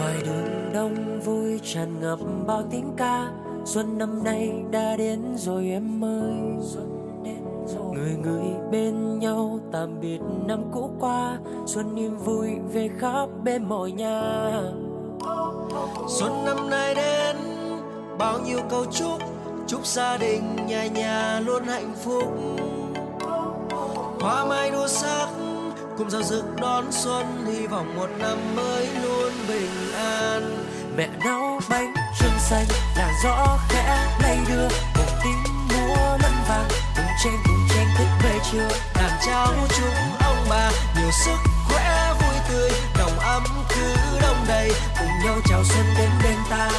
ngoài đường đông vui tràn ngập bao tiếng ca. Xuân năm nay đã đến rồi em ơi. Người người bên nhau tạm biệt năm cũ qua. Xuân niềm vui về khắp bên mọi nhà. Xuân năm nay đến bao nhiêu câu chúc, chúc gia đình nhà nhà luôn hạnh phúc. Hoa mai đua sắc cùng giao rực đón xuân, hy vọng một năm mới luôn bình an. Mẹ nấu bánh trưng xanh, làn gió khẽ lay đưa, một tiếng múa lân vàng, cùng chen thức về trưa. Đàn cháu chúc ông bà nhiều sức khỏe vui tươi, nồng ấm cứ đông đầy, cùng nhau chào xuân đến bên ta.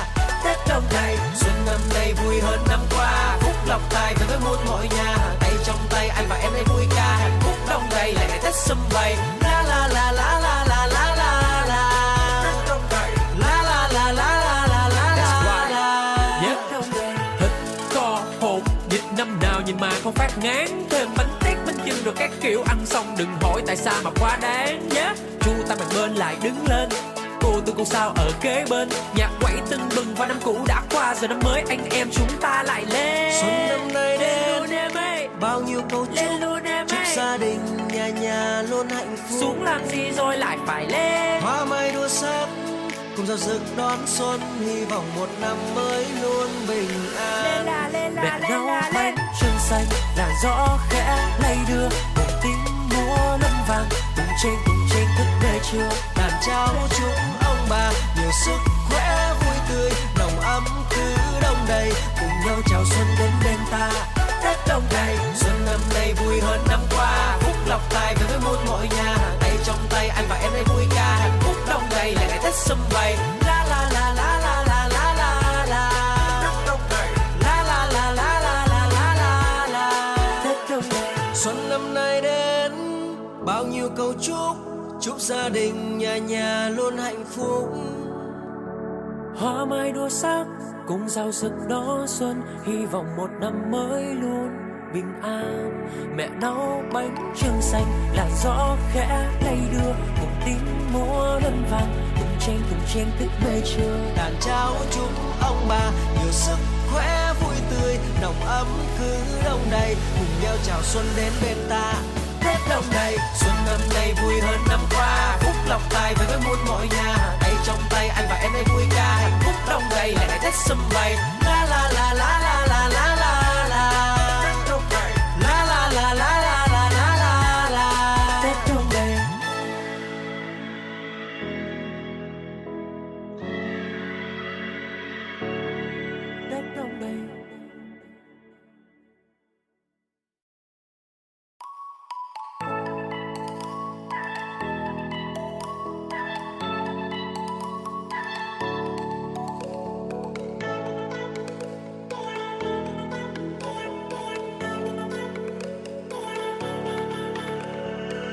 Tết đông đầy, xuân năm nay vui hơn năm qua, phúc lộc tài về với muôn mọi nhà. Tay trong tay anh và em đây vui ca, hạnh phúc đông đầy lại ngày Tết sum vầy. La la la la la la la la la. Tết đông đầy. La la la la la la la la la. Tết đông đầy. Thịt kho hột vịt năm nào nhìn mà không phát ngán, thêm bánh tét bánh chưng rồi các kiểu, ăn xong đừng hỏi tại sao mà quá đáng nhé. Chu ta bàn bên lại đứng lên, cô tôi cô sao ở kế bên, nhạc quẩy tưng bừng và năm cũ đã qua, giờ năm mới anh em chúng ta lại lên. Xuân năm nay đến bao nhiêu câu chúc, chúc gia đình nhà nhà luôn hạnh phúc. Xuống làm gì rồi lại phải lên. Hoa mai đua sắc cùng giao rực đón xuân, hy vọng một năm mới luôn bình an. Mẹ nấu bánh trưng xanh, làn gió khẽ lay đưa, một tiếng múa lân vàng, cùng chen thức về trưa. Đàn cháu chúc ông bà nhiều sức khỏe vui tươi, nồng ấm cứ đông đầy, cùng nhau chào xuân đến bên ta. Tết đông đầy, xuân năm nay vui hơn năm qua, phúc lộc tài về với muôn mọi nhà. Tay trong tay anh và em đây vui ca, hạnh phúc đông đầy lại ngày Tết sum vầy. La la la la la la la la la. Tết đông đầy. La la la la la la la la la. Tết đông đầy. Xuân năm nay đến bao nhiêu câu chúc, chúc gia đình nhà nhà luôn hạnh phúc. Hoa mai đua sắc cùng giao rực đón xuân, hy vọng một năm mới luôn bình an. Mẹ nấu bánh trưng xanh, làn gió khẽ lay đưa, một tiếng múa lân vàng, cùng chen thức về trưa. Đàn cháu chúc ông bà nhiều sức khỏe vui tươi, nồng ấm cứ đông đầy, cùng nhau chào xuân đến bên ta. Tết đông đầy, xuân năm nay vui hơn năm qua, phúc lộc tài về với muôn mọi nhà. Tay trong tay anh và em đây vui ca, hạnh phúc đông đầy lại ngày Tết sum vầy. La la la la la la la la la. Tết đông đầy. La la la la la la la la la. Tết đông đầy. Tết đông đầy.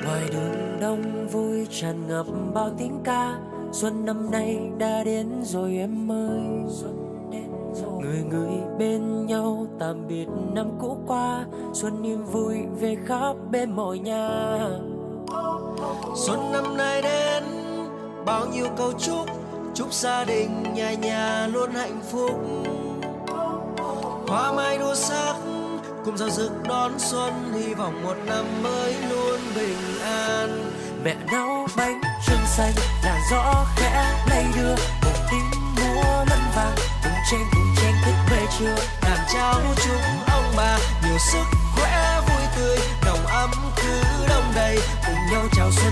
Ngoài đường đông vui tràn ngập bao tiếng ca. Xuân năm nay đã đến rồi em ơi. Người người bên nhau tạm biệt năm cũ qua. Xuân niềm vui về khắp bên mọi nhà. Xuân năm nay đến bao nhiêu câu chúc, chúc gia đình nhà nhà luôn hạnh phúc. Hoa mai đua sắc cùng giao rực đón xuân, hy vọng một năm mới luôn bình an. Mẹ nấu bánh trưng xanh, làn gió khẽ lay đưa, một tiếng múa lân vàng, cùng chen thức về trưa. Đàn cháu chúc ông bà nhiều sức khỏe vui tươi, nồng ấm cứ đông đầy, cùng nhau chào xuân.